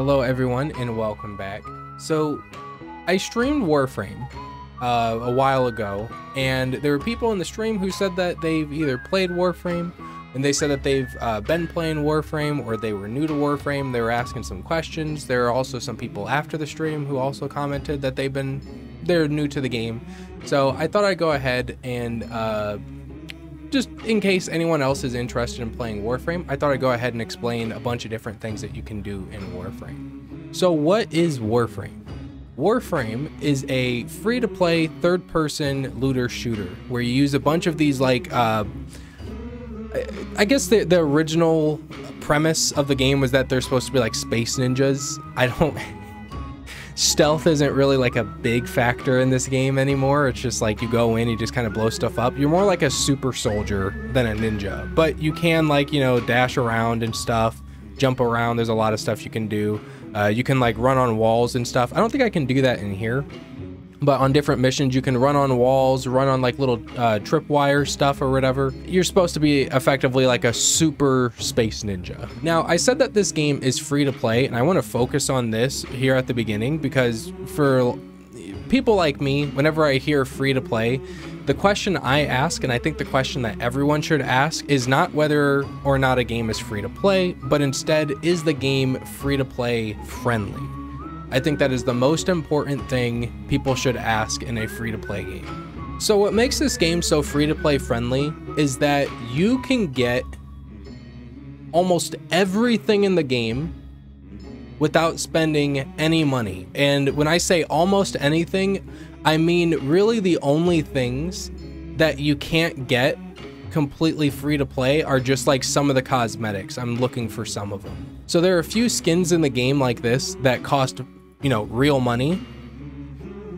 Hello everyone and welcome back. So I streamed Warframe a while ago, and there were people in the stream who said that they've either played Warframe and they said that they've been playing Warframe, or they were new to Warframe. They were asking some questions. There are also some people after the stream who also commented that they're new to the game. So I thought I'd go ahead and just in case anyone else is interested in playing Warframe, I thought I'd go ahead and explain a bunch of different things that you can do in Warframe. So what is Warframe? Warframe is a free-to-play third-person looter shooter where you use a bunch of these, like, I guess the original premise of the game was that they're supposed to be like space ninjas. Stealth isn't really like a big factor in this game anymore. It's just like you go in, you just kind of blow stuff up. You're more like a super soldier than a ninja, but you can, like, you know, dash around and stuff, jump around. There's a lot of stuff you can do. You can like run on walls and stuff. I don't think I can do that in here, but on different missions you can run on walls, run on like little tripwire stuff or whatever. You're supposed to be effectively like a super space ninja. Now, I said that this game is free to play, and I want to focus on this here at the beginning because for people like me, whenever I hear free to play, the question I ask, and I think the question that everyone should ask, is not whether or not a game is free to play, but instead, is the game free to play friendly? I think that is the most important thing people should ask in a free-to-play game. So what makes this game so free-to-play friendly is that you can get almost everything in the game without spending any money. And when I say almost anything, I mean really the only things that you can't get completely free to play are just like some of the cosmetics. I'm looking for some of them. So there are a few skins in the game like this that cost, you know, real money.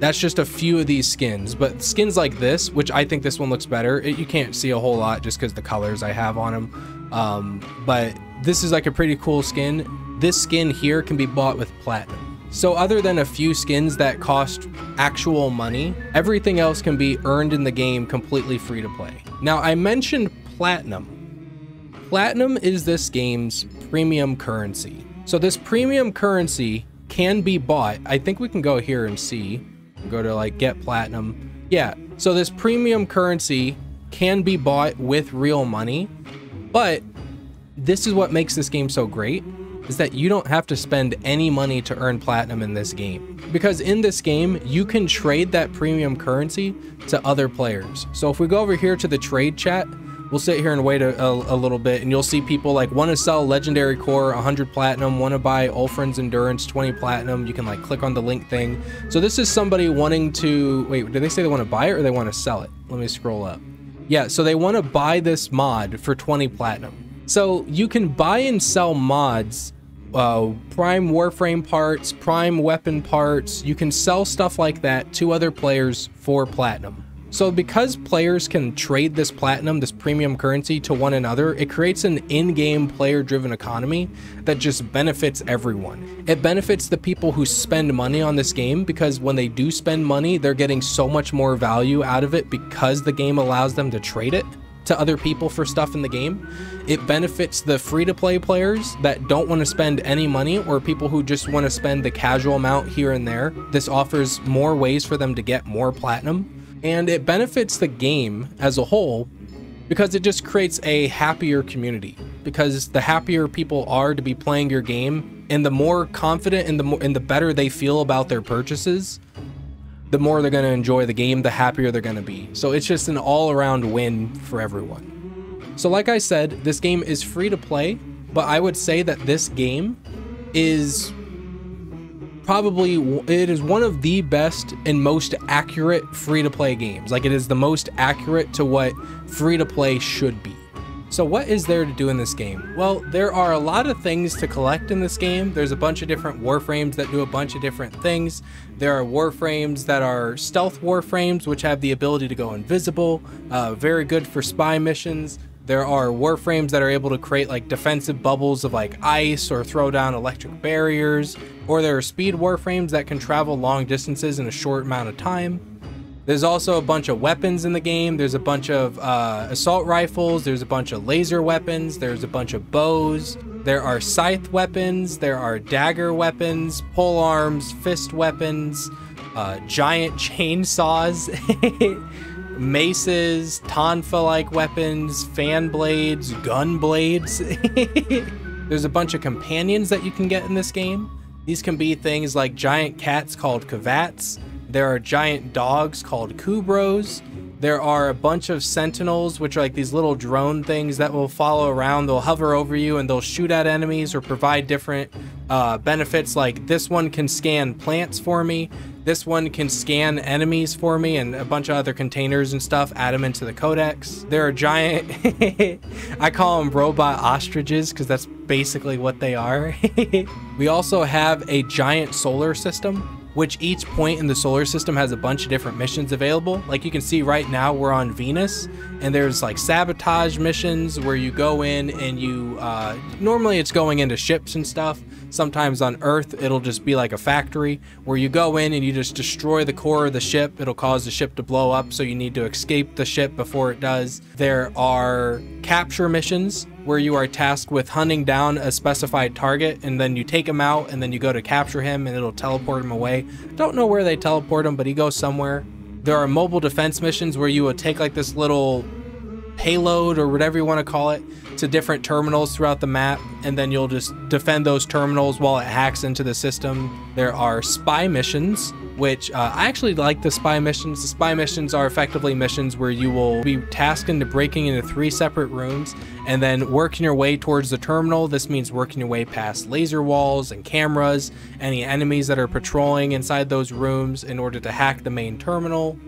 That's just a few of these skins, but skins like this, which I think this one looks better. You can't see a whole lot just because the colors I have on them. But this is like a pretty cool skin. This skin here can be bought with platinum. So other than a few skins that cost actual money, everything else can be earned in the game completely free to play. Now, I mentioned platinum. Platinum is this game's premium currency. So this premium currency can be bought. I think we can go here and see. Go to like get platinum. Yeah, so this premium currency can be bought with real money, but this is what makes this game so great, is that you don't have to spend any money to earn platinum in this game. Because in this game, you can trade that premium currency to other players. So if we go over here to the trade chat, we'll sit here and wait a little bit, and you'll see people like want to sell legendary core 100 platinum, want to buy Ulfrin's endurance 20 platinum. You can like click on the link thing. So this is somebody wanting to, wait, did they say they want to buy it or they want to sell it? Let me scroll up. Yeah, so they want to buy this mod for 20 platinum. So you can buy and sell mods, prime Warframe parts, prime weapon parts. You can sell stuff like that to other players for platinum. So because players can trade this platinum, this premium currency, to one another, it creates an in-game player-driven economy that just benefits everyone. It benefits the people who spend money on this game, because when they do spend money, they're getting so much more value out of it because the game allows them to trade it to other people for stuff in the game. It benefits the free-to-play players that don't want to spend any money, or people who just want to spend the casual amount here and there. This offers more ways for them to get more platinum. And it benefits the game as a whole because it just creates a happier community. Because the happier people are to be playing your game, and the more confident and the better they feel about their purchases, the more they're going to enjoy the game, the happier they're going to be. So it's just an all-around win for everyone. So like I said, this game is free to play, but I would say that this game is probably, it is one of the best and most accurate free-to-play games. Like, it is the most accurate to what free-to-play should be. So what is there to do in this game? Well, there are a lot of things to collect in this game. There's a bunch of different Warframes that do a bunch of different things. There are Warframes that are stealth Warframes, which have the ability to go invisible, very good for spy missions. There are Warframes that are able to create like defensive bubbles of like ice or throw down electric barriers. Or there are speed Warframes that can travel long distances in a short amount of time. There's also a bunch of weapons in the game. There's a bunch of assault rifles. There's a bunch of laser weapons. There's a bunch of bows. There are scythe weapons, there are dagger weapons, pole arms, fist weapons, giant chainsaws, maces, tonfa-like weapons, fan blades, gun blades. There's a bunch of companions that you can get in this game. These can be things like giant cats called kavats. There are giant dogs called kubros. There are a bunch of sentinels, which are like these little drone things that will follow around. They'll hover over you and they'll shoot at enemies or provide different benefits. Like this one can scan plants for me. This one can scan enemies for me and a bunch of other containers and stuff, add them into the codex. There are giant, I call them robot ostriches because that's basically what they are. We also have a giant solar system, which each point in the solar system has a bunch of different missions available. Like you can see right now we're on Venus, and there's like sabotage missions where you go in and you, normally it's going into ships and stuff. Sometimes on Earth, it'll just be like a factory where you go in and you just destroy the core of the ship. It'll cause the ship to blow up, so you need to escape the ship before it does. There are capture missions where you are tasked with hunting down a specified target, and then you take him out and then you go to capture him and it'll teleport him away. Don't know where they teleport him, but he goes somewhere. There are mobile defense missions where you will take like this little payload or whatever you want to call it to different terminals throughout the map, and then you'll just defend those terminals while it hacks into the system. There are spy missions, which I actually like the spy missions. The spy missions are effectively missions where you will be tasked into breaking into 3 separate rooms and then working your way towards the terminal. This means working your way past laser walls and cameras, any enemies that are patrolling inside those rooms in order to hack the main terminal.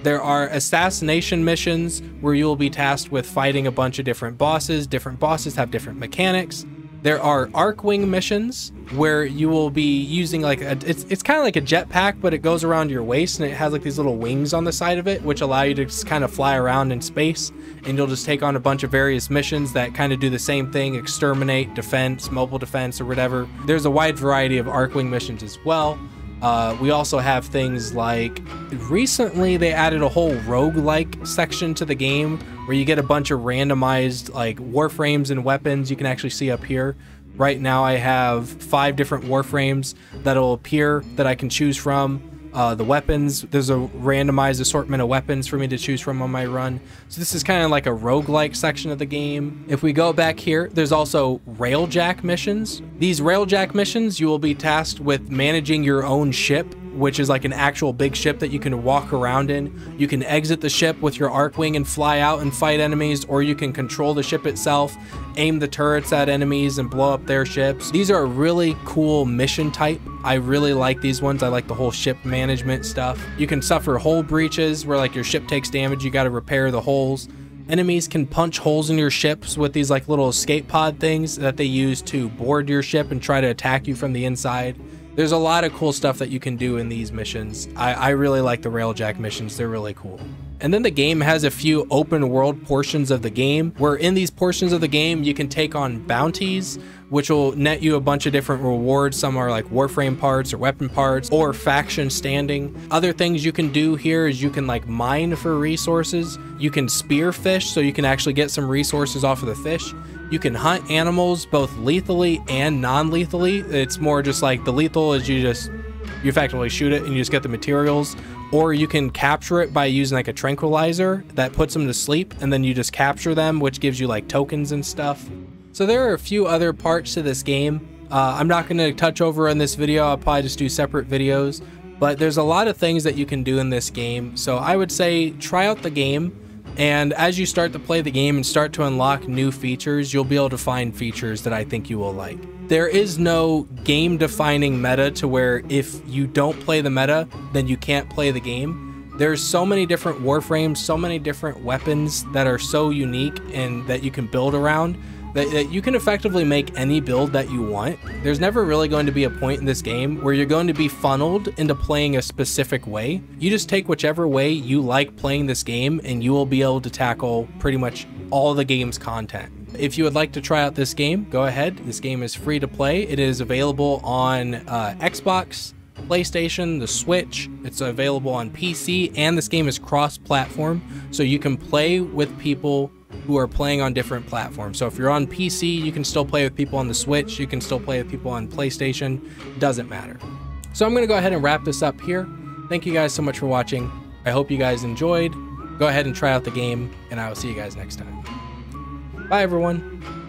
There are assassination missions where you will be tasked with fighting a bunch of different bosses. Different bosses have different mechanics. There are Archwing missions where you will be using like it's kind of like a jetpack, but it goes around your waist and it has like these little wings on the side of it, which allow you to just kind of fly around in space, and you'll just take on a bunch of various missions that kind of do the same thing: exterminate, defense, mobile defense, or whatever. There's a wide variety of Archwing missions as well. We also have things like, recently they added a whole roguelike section to the game where you get a bunch of randomized like Warframes and weapons. You can actually see up here. Right now I have 5 different Warframes that'll appear that I can choose from. The weapons, there's a randomized assortment of weapons for me to choose from on my run. So this is kind of like a roguelike section of the game. If we go back here, there's also Railjack missions. These Railjack missions, you will be tasked with managing your own ship, which is like an actual big ship that you can walk around in. You can exit the ship with your Archwing and fly out and fight enemies, or you can control the ship itself, aim the turrets at enemies and blow up their ships. These are a really cool mission type. I really like these ones. I like the whole ship management stuff. You can suffer hull breaches where like your ship takes damage, you got to repair the holes. Enemies can punch holes in your ships with these like little escape pod things that they use to board your ship and try to attack you from the inside. There's a lot of cool stuff that you can do in these missions. I really like the Railjack missions. They're really cool. And then the game has a few open world portions of the game where in these portions of the game you can take on bounties, which will net you a bunch of different rewards. Some are like Warframe parts or weapon parts or faction standing. Other things you can do here is you can like mine for resources. You can spear fish, so you can actually get some resources off of the fish. You can hunt animals both lethally and non-lethally. It's more just like the lethal is you effectively shoot it and you just get the materials, or you can capture it by using like a tranquilizer that puts them to sleep, and then you just capture them, which gives you like tokens and stuff. So there are a few other parts to this game. I'm not going to touch over in this video. I'll probably just do separate videos, but there's a lot of things that you can do in this game. So I would say try out the game. And as you start to play the game and start to unlock new features, you'll be able to find features that I think you will like. There is no game-defining meta to where if you don't play the meta, then you can't play the game. There's so many different Warframes, so many different weapons that are so unique and that you can build around, that you can effectively make any build that you want. There's never really going to be a point in this game where you're going to be funneled into playing a specific way. You just take whichever way you like playing this game and you will be able to tackle pretty much all the game's content. If you would like to try out this game, go ahead. This game is free to play. It is available on Xbox, PlayStation, the Switch. It's available on PC, and this game is cross-platform, so you can play with people who are playing on different platforms. So if you're on PC, you can still play with people on the Switch, you can still play with people on PlayStation, doesn't matter. So I'm gonna go ahead and wrap this up here. Thank you guys so much for watching. I hope you guys enjoyed. Go ahead and try out the game, and I will see you guys next time. Bye everyone.